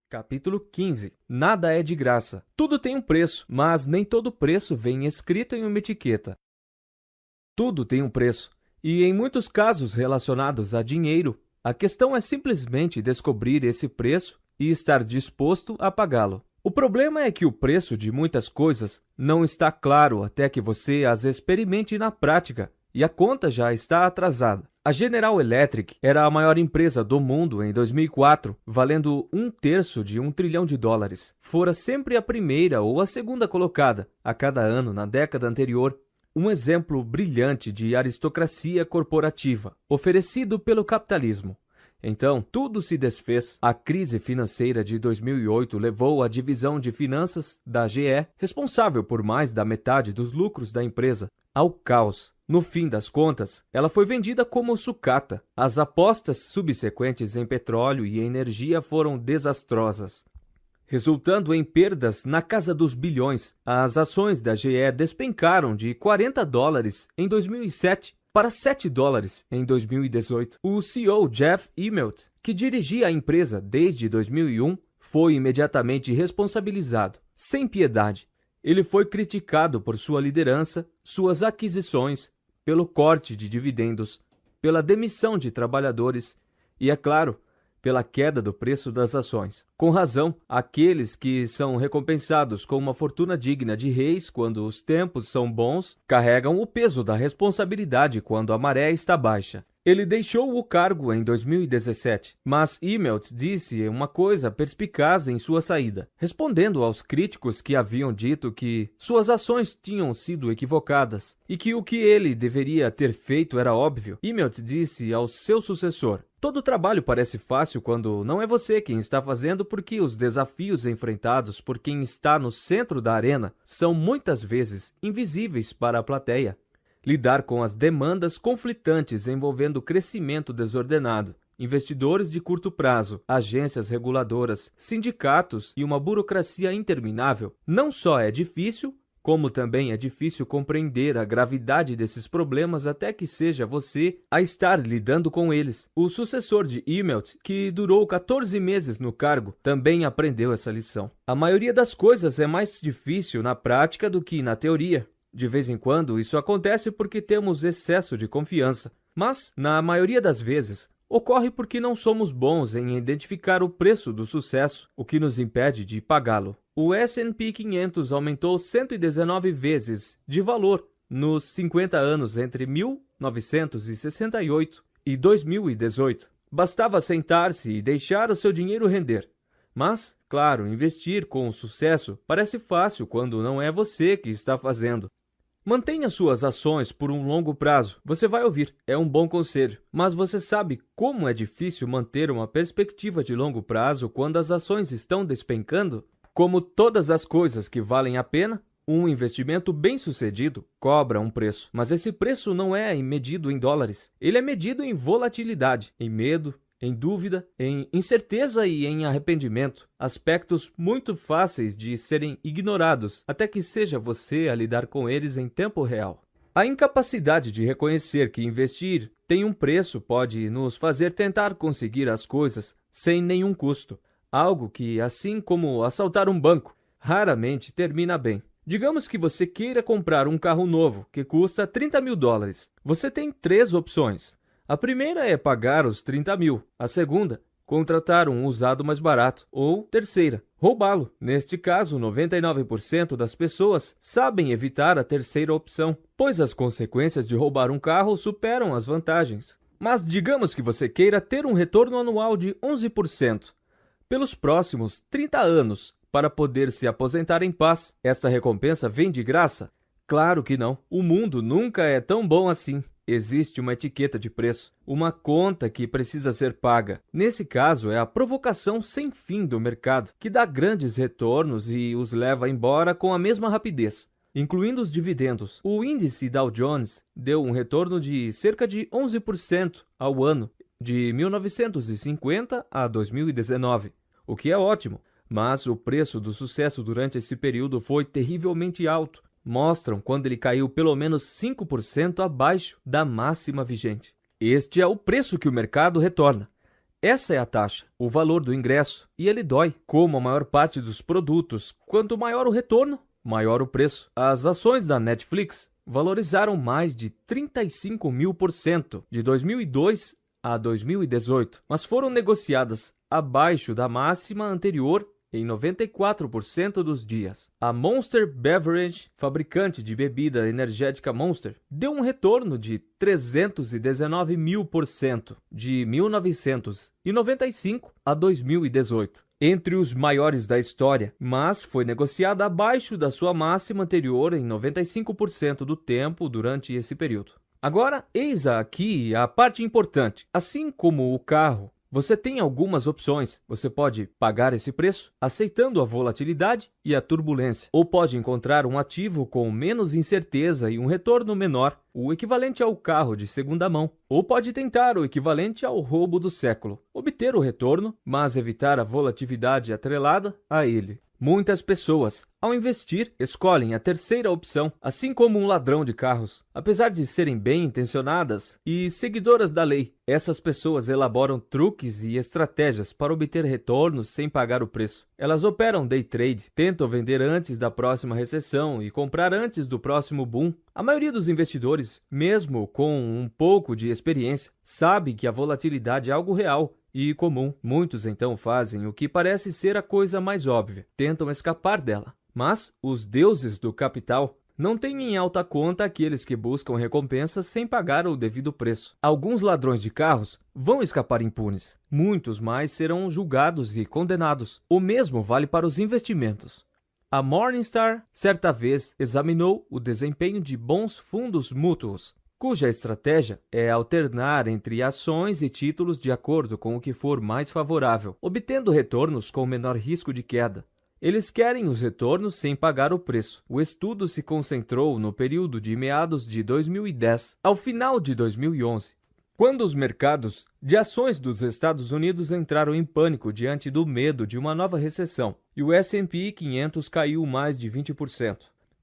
Capítulo 15. Nada é de graça. Tudo tem um preço, mas nem todo preço vem escrito em uma etiqueta. Tudo tem um preço, e em muitos casos relacionados a dinheiro, a questão é simplesmente descobrir esse preço e estar disposto a pagá-lo. O problema é que o preço de muitas coisas não está claro até que você as experimente na prática, e a conta já está atrasada. A General Electric era a maior empresa do mundo em 2004, valendo $1/3 trilhão. Fora sempre a primeira ou a segunda colocada a cada ano na década anterior. Um exemplo brilhante de aristocracia corporativa, oferecido pelo capitalismo. Então, tudo se desfez. A crise financeira de 2008 levou a divisão de finanças da GE, responsável por mais da metade dos lucros da empresa, ao caos. No fim das contas, ela foi vendida como sucata. As apostas subsequentes em petróleo e energia foram desastrosas, resultando em perdas na casa dos bilhões. As ações da GE despencaram de $40 em 2007 para $7 em 2018. O CEO Jeff Immelt, que dirigia a empresa desde 2001, foi imediatamente responsabilizado, sem piedade. Ele foi criticado por sua liderança, suas aquisições, pelo corte de dividendos, pela demissão de trabalhadores e, é claro, pela queda do preço das ações. Com razão, aqueles que são recompensados com uma fortuna digna de reis quando os tempos são bons, carregam o peso da responsabilidade quando a maré está baixa. Ele deixou o cargo em 2017, mas Immelt disse uma coisa perspicaz em sua saída, respondendo aos críticos que haviam dito que suas ações tinham sido equivocadas e que o que ele deveria ter feito era óbvio. Immelt disse ao seu sucessor: "Todo trabalho parece fácil quando não é você quem está fazendo, porque os desafios enfrentados por quem está no centro da arena são muitas vezes invisíveis para a plateia. Lidar com as demandas conflitantes envolvendo crescimento desordenado, investidores de curto prazo, agências reguladoras, sindicatos e uma burocracia interminável não só é difícil, como também é difícil compreender a gravidade desses problemas até que seja você a estar lidando com eles." O sucessor de Immelt, que durou 14 meses no cargo, também aprendeu essa lição. A maioria das coisas é mais difícil na prática do que na teoria. De vez em quando, isso acontece porque temos excesso de confiança, mas, na maioria das vezes, ocorre porque não somos bons em identificar o preço do sucesso, o que nos impede de pagá-lo. O S&P 500 aumentou 119 vezes de valor nos 50 anos entre 1968 e 2018. Bastava sentar-se e deixar o seu dinheiro render. Mas, claro, investir com sucesso parece fácil quando não é você que está fazendo. Mantenha suas ações por um longo prazo. Você vai ouvir, é um bom conselho. Mas você sabe como é difícil manter uma perspectiva de longo prazo quando as ações estão despencando? Como todas as coisas que valem a pena, um investimento bem-sucedido cobra um preço. Mas esse preço não é medido em dólares. Ele é medido em volatilidade, em medo, em dúvida, em incerteza e em arrependimento, aspectos muito fáceis de serem ignorados até que seja você a lidar com eles em tempo real. A incapacidade de reconhecer que investir tem um preço pode nos fazer tentar conseguir as coisas sem nenhum custo, algo que, assim como assaltar um banco, raramente termina bem. Digamos que você queira comprar um carro novo que custa $30 mil. Você tem 3 opções. A primeira é pagar os 30 mil. A segunda, contratar um usado mais barato. Ou, terceira, roubá-lo. Neste caso, 99% das pessoas sabem evitar a terceira opção, pois as consequências de roubar um carro superam as vantagens. Mas digamos que você queira ter um retorno anual de 11% pelos próximos 30 anos para poder se aposentar em paz. Esta recompensa vem de graça? Claro que não. O mundo nunca é tão bom assim. Existe uma etiqueta de preço, uma conta que precisa ser paga. Nesse caso, é a provocação sem fim do mercado, que dá grandes retornos e os leva embora com a mesma rapidez, incluindo os dividendos. O índice Dow Jones deu um retorno de cerca de 11% ao ano, de 1950 a 2019, o que é ótimo, mas o preço do sucesso durante esse período foi terrivelmente alto. Mostram quando ele caiu pelo menos 5% abaixo da máxima vigente. Este é o preço que o mercado retorna. Essa é a taxa, o valor do ingresso, e ele dói. Como a maior parte dos produtos, quanto maior o retorno, maior o preço. As ações da Netflix valorizaram mais de 35.000% de 2002 a 2018, mas foram negociadas abaixo da máxima anterior em 94% dos dias. A Monster Beverage, fabricante de bebida energética Monster, deu um retorno de 319.000% de 1995 a 2018. Entre os maiores da história, mas foi negociada abaixo da sua máxima anterior em 95% do tempo durante esse período. Agora, eis aqui a parte importante. Assim como o carro, você tem algumas opções. Você pode pagar esse preço, aceitando a volatilidade e a turbulência, ou pode encontrar um ativo com menos incerteza e um retorno menor, o equivalente ao carro de segunda mão, ou pode tentar o equivalente ao roubo do século, obter o retorno, mas evitar a volatilidade atrelada a ele. Muitas pessoas, ao investir, escolhem a terceira opção, assim como um ladrão de carros. Apesar de serem bem intencionadas e seguidoras da lei, essas pessoas elaboram truques e estratégias para obter retornos sem pagar o preço. Elas operam day trade, tentam vender antes da próxima recessão e comprar antes do próximo boom. A maioria dos investidores, mesmo com um pouco de experiência, sabe que a volatilidade é algo real e comum. Muitos então fazem o que parece ser a coisa mais óbvia, tentam escapar dela. Mas os deuses do capital não têm em alta conta aqueles que buscam recompensas sem pagar o devido preço. Alguns ladrões de carros vão escapar impunes, muitos mais serão julgados e condenados. O mesmo vale para os investimentos. A Morningstar, certa vez, examinou o desempenho de bons fundos mútuos, cuja estratégia é alternar entre ações e títulos de acordo com o que for mais favorável, obtendo retornos com menor risco de queda. Eles querem os retornos sem pagar o preço. O estudo se concentrou no período de meados de 2010 ao final de 2011, quando os mercados de ações dos Estados Unidos entraram em pânico diante do medo de uma nova recessão, e o S&P 500 caiu mais de 20%.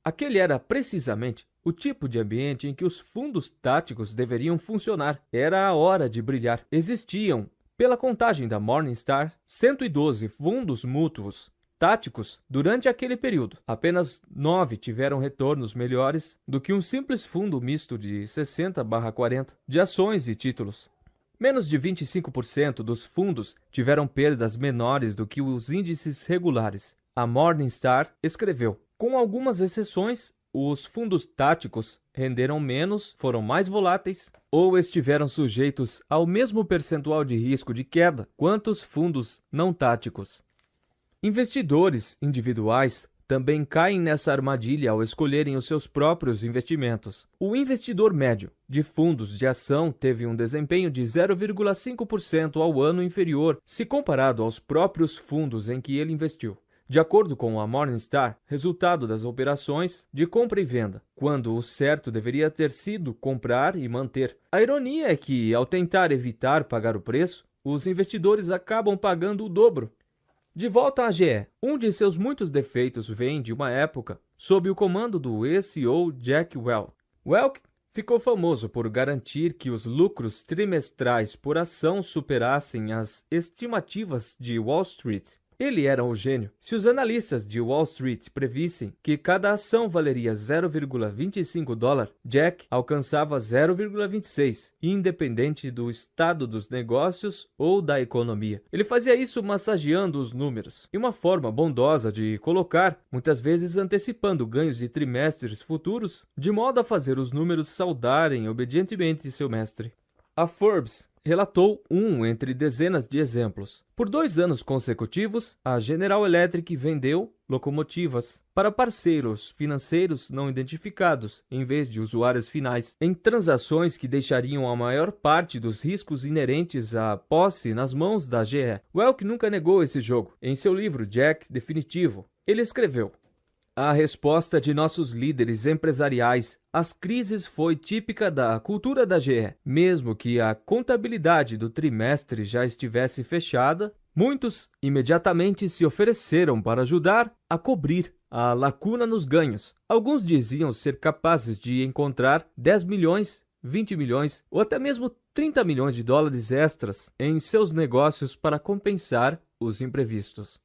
Aquele era precisamente o tipo de ambiente em que os fundos táticos deveriam funcionar. Era a hora de brilhar. Existiam, pela contagem da Morningstar, 112 fundos mútuos táticos durante aquele período. Apenas 9 tiveram retornos melhores do que um simples fundo misto de 60/40 de ações e títulos. Menos de 25% dos fundos tiveram perdas menores do que os índices regulares. A Morningstar escreveu: com algumas exceções, os fundos táticos renderam menos, foram mais voláteis ou estiveram sujeitos ao mesmo percentual de risco de queda quanto os fundos não táticos. Investidores individuais também caem nessa armadilha ao escolherem os seus próprios investimentos. O investidor médio de fundos de ação teve um desempenho de 0,5% ao ano inferior se comparado aos próprios fundos em que ele investiu. De acordo com a Morningstar, resultado das operações de compra e venda, quando o certo deveria ter sido comprar e manter. A ironia é que, ao tentar evitar pagar o preço, os investidores acabam pagando o dobro. De volta à GE, um de seus muitos defeitos vem de uma época sob o comando do ex-CEO Jack Welch. Welch ficou famoso por garantir que os lucros trimestrais por ação superassem as estimativas de Wall Street. Ele era um gênio. Se os analistas de Wall Street previssem que cada ação valeria $0,25, Jack alcançava 0,26, independente do estado dos negócios ou da economia. Ele fazia isso massageando os números, e uma forma bondosa de colocar, muitas vezes antecipando ganhos de trimestres futuros, de modo a fazer os números saudarem obedientemente seu mestre. A Forbes relatou entre dezenas de exemplos. Por 2 anos consecutivos, a General Electric vendeu locomotivas para parceiros financeiros não identificados, em vez de usuários finais, em transações que deixariam a maior parte dos riscos inerentes à posse nas mãos da GE. Welch nunca negou esse jogo. Em seu livro Jack Definitivo, ele escreveu: a resposta de nossos líderes empresariais às crises foi típica da cultura da GE. Mesmo que a contabilidade do trimestre já estivesse fechada, muitos imediatamente se ofereceram para ajudar a cobrir a lacuna nos ganhos. Alguns diziam ser capazes de encontrar 10 milhões 20 milhões ou até mesmo 30 milhões de dólares extras em seus negócios para compensar os imprevistos.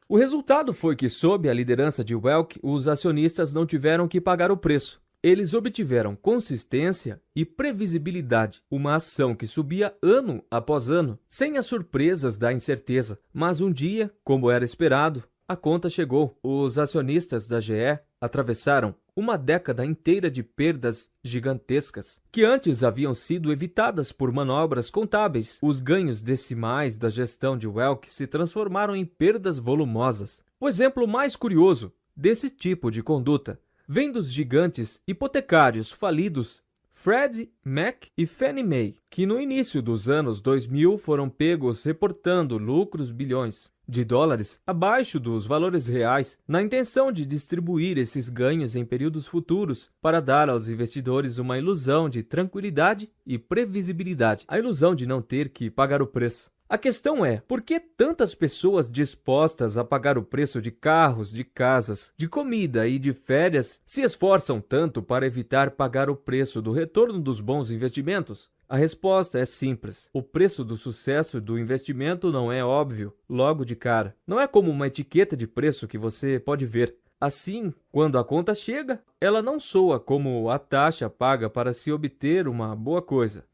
O resultado foi que, sob a liderança de Welch, os acionistas não tiveram que pagar o preço. Eles obtiveram consistência e previsibilidade, uma ação que subia ano após ano, sem as surpresas da incerteza. Mas um dia, como era esperado, a conta chegou. Os acionistas da GE atravessaram uma década inteira de perdas gigantescas, que antes haviam sido evitadas por manobras contábeis. Os ganhos decimais da gestão de Welch se transformaram em perdas volumosas. O exemplo mais curioso desse tipo de conduta vem dos gigantes hipotecários falidos Freddie Mac e Fannie Mae, que no início dos anos 2000 foram pegos reportando lucros bilhões de dólares abaixo dos valores reais, na intenção de distribuir esses ganhos em períodos futuros para dar aos investidores uma ilusão de tranquilidade e previsibilidade, a ilusão de não ter que pagar o preço. A questão é, por que tantas pessoas dispostas a pagar o preço de carros, de casas, de comida e de férias se esforçam tanto para evitar pagar o preço do retorno dos bons investimentos? A resposta é simples. O preço do sucesso do investimento não é óbvio logo de cara. Não é como uma etiqueta de preço que você pode ver. Assim, quando a conta chega, ela não soa como a taxa paga para se obter uma boa coisa.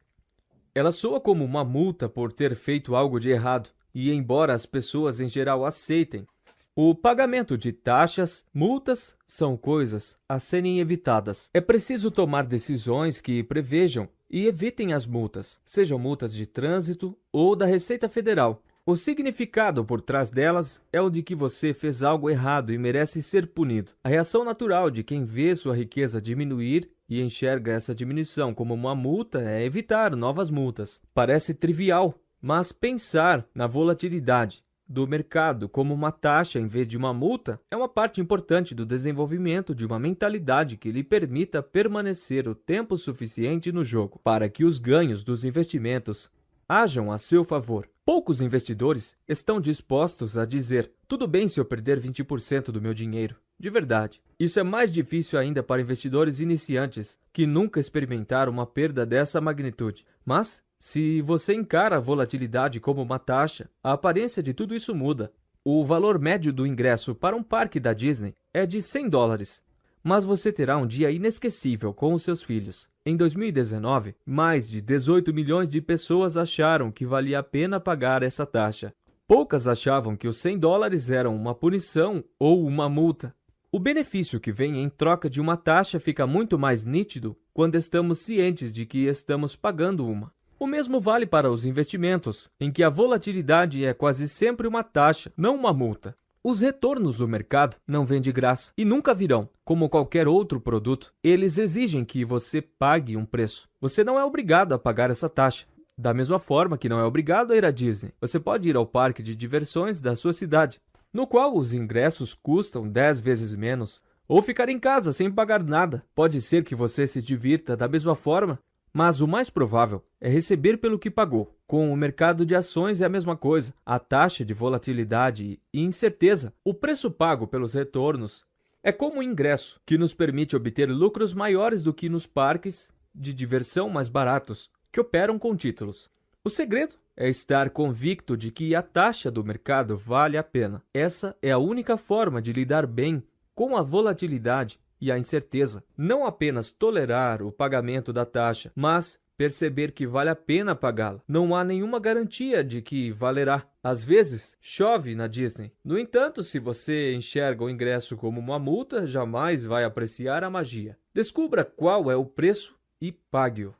Ela soa como uma multa por ter feito algo de errado, e embora as pessoas em geral aceitem, o pagamento de taxas, multas, são coisas a serem evitadas. É preciso tomar decisões que prevejam e evitem as multas, sejam multas de trânsito ou da Receita Federal. O significado por trás delas é o de que você fez algo errado e merece ser punido. A reação natural de quem vê sua riqueza diminuir e enxerga essa diminuição como uma multa é evitar novas multas. Parece trivial, mas pensar na volatilidade do mercado como uma taxa em vez de uma multa é uma parte importante do desenvolvimento de uma mentalidade que lhe permita permanecer o tempo suficiente no jogo para que os ganhos dos investimentos hajam a seu favor. Poucos investidores estão dispostos a dizer: tudo bem se eu perder 20% do meu dinheiro. De verdade. Isso é mais difícil ainda para investidores iniciantes que nunca experimentaram uma perda dessa magnitude. Mas, se você encara a volatilidade como uma taxa, a aparência de tudo isso muda. O valor médio do ingresso para um parque da Disney é de $100. Mas você terá um dia inesquecível com os seus filhos. Em 2019, mais de 18 milhões de pessoas acharam que valia a pena pagar essa taxa. Poucas achavam que os $100 eram uma punição ou uma multa. O benefício que vem em troca de uma taxa fica muito mais nítido quando estamos cientes de que estamos pagando uma. O mesmo vale para os investimentos, em que a volatilidade é quase sempre uma taxa, não uma multa. Os retornos do mercado não vêm de graça e nunca virão. Como qualquer outro produto, eles exigem que você pague um preço. Você não é obrigado a pagar essa taxa. Da mesma forma que não é obrigado a ir à Disney. Você pode ir ao parque de diversões da sua cidade, no qual os ingressos custam 10 vezes menos, ou ficar em casa sem pagar nada. Pode ser que você se divirta da mesma forma, mas o mais provável é receber pelo que pagou. Com o mercado de ações é a mesma coisa. A taxa de volatilidade e incerteza, o preço pago pelos retornos, é como um ingresso que nos permite obter lucros maiores do que nos parques de diversão mais baratos, que operam com títulos. O segredo é estar convicto de que a taxa do mercado vale a pena. Essa é a única forma de lidar bem com a volatilidade e a incerteza. Não apenas tolerar o pagamento da taxa, mas perceber que vale a pena pagá-la. Não há nenhuma garantia de que valerá. Às vezes, chove na Disney. No entanto, se você enxerga o ingresso como uma multa, jamais vai apreciar a magia. Descubra qual é o preço e pague-o.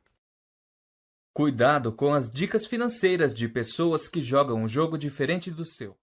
Cuidado com as dicas financeiras de pessoas que jogam um jogo diferente do seu.